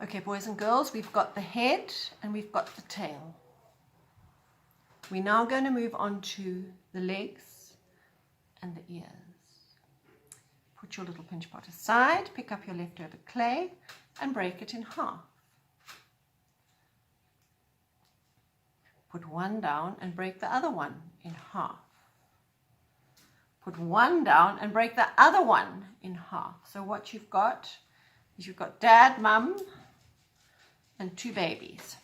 Okay, boys and girls, we've got the head and we've got the tail. We're now going to move on to the legs and the ears. Put your little pinch pot aside, pick up your leftover clay and break it in half. Put one down and break the other one in half. Put one down and break the other one in half. So what you've got is you've got Dad, Mum, and two babies.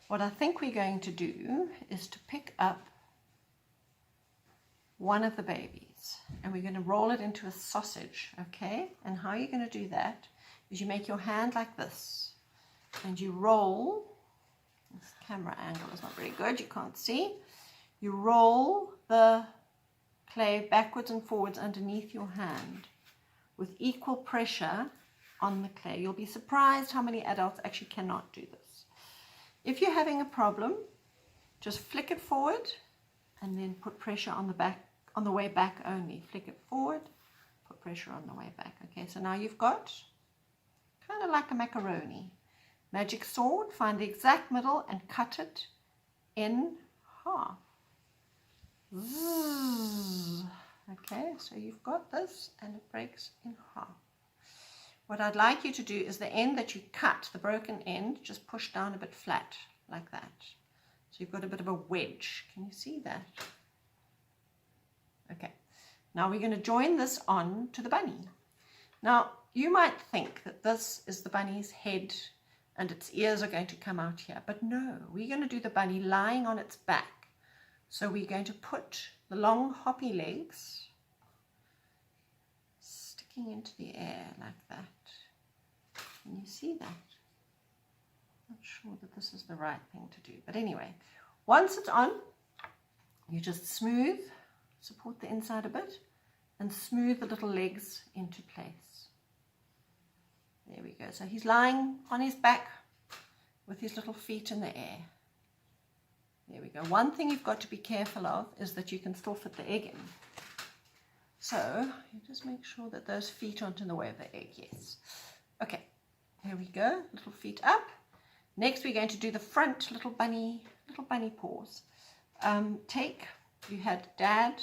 What I think we're going to do is to pick up one of the babies and we're going to roll it into a sausage, okay? And how you're going to do that is you make your hand like this and you roll. This camera angle is not very good, you can't see. You roll the clay backwards and forwards underneath your hand with equal pressure on the clay. You'll be surprised how many adults actually cannot do this. If you're having a problem, just flick it forward and then put pressure on the back, on the way back only. Flick it forward, put pressure on the way back. Okay, so now you've got kind of like a macaroni. Magic sword, find the exact middle and cut it in half. Zzz. Okay, so you've got this and it breaks in half. What I'd like you to do is the end that you cut, the broken end, just push down a bit flat, like that. So you've got a bit of a wedge. Can you see that? Okay. Now we're going to join this on to the bunny. Now, you might think that this is the bunny's head and its ears are going to come out here. But no, we're going to do the bunny lying on its back. So we're going to put the long hoppy legs sticking into the air like that. Can you see that? Not sure that this is the right thing to do. But anyway, once it's on, you just smooth, support the inside a bit, and smooth the little legs into place. There we go. So he's lying on his back with his little feet in the air. There we go. One thing you've got to be careful of is that you can still fit the egg in. So you just make sure that those feet aren't in the way of the egg. Yes. Okay. There we go. Little feet up. Next we're going to do the front little bunny paws. You had Dad,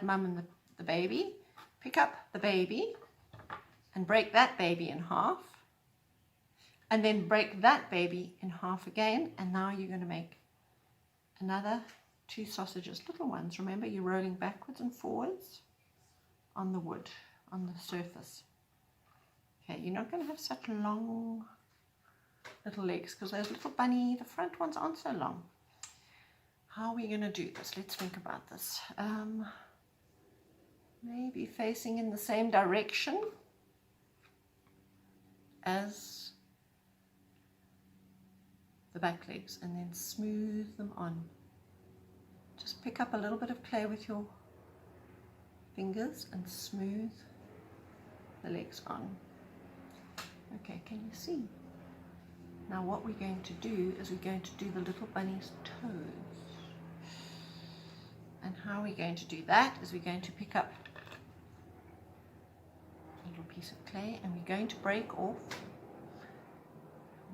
Mum, and the baby. Pick up the baby and break that baby in half. And then break that baby in half again. And now you're going to make another two sausages, little ones. Remember, you're rolling backwards and forwards on the wood, on the surface. Okay, you're not going to have such long little legs because those little bunny, the front ones aren't so long. How are we going to do this? Let's think about this. Maybe facing in the same direction as the back legs and then smooth them on. Just pick up a little bit of clay with your fingers and smooth the legs on. Okay, can you see? Now what we're going to do is we're going to do the little bunny's toes. And how we're going to do that is we're going to pick up a little piece of clay and we're going to break off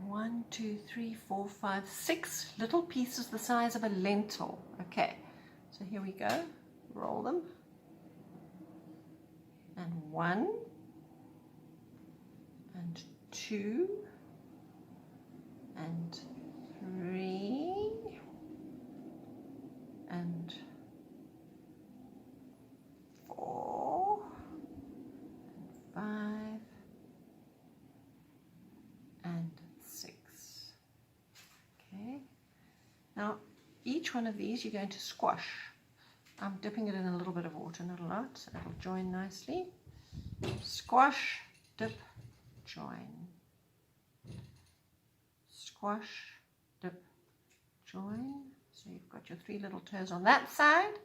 1, 2, 3, 4, 5, 6 little pieces the size of a lentil. Okay, so here we go. Roll them. And 1 and 2 and 3 and 4 and 5 and 6. Okay, now each one of these you're going to squash. I'm dipping it in a little bit of water, not a lot, so it'll join nicely. Squash, dip, join. Squash, dip, join. So you've got your 3 little toes on that side.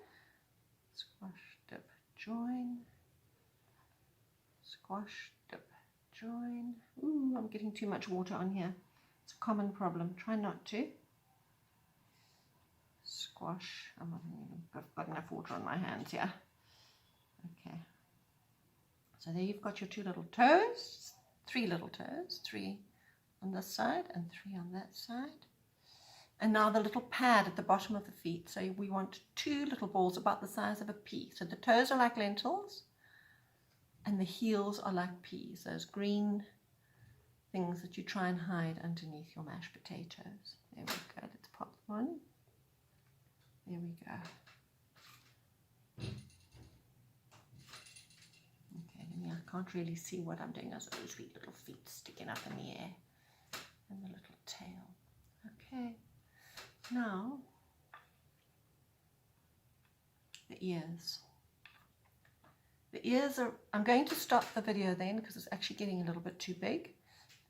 Squash, dip, join. Squash, dip, join. Ooh, I'm getting too much water on here. It's a common problem. Try not to. Squash. I've got enough water on my hands here. Okay. So there you've got your 2 little toes. 3 little toes, 3 on this side and 3 on that side. And now the little pad at the bottom of the feet. So we want 2 little balls about the size of a pea. So the toes are like lentils and the heels are like peas, those green things that you try and hide underneath your mashed potatoes. There we go. Let's pop one. There we go. Okay, I can't really see what I'm doing. Those sweet little feet sticking up in the air and the little tail. Okay. Now, the ears. The ears are, I'm going to stop the video then because it's actually getting a little bit too big,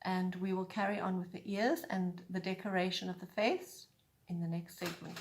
and we will carry on with the ears and the decoration of the face in the next segment.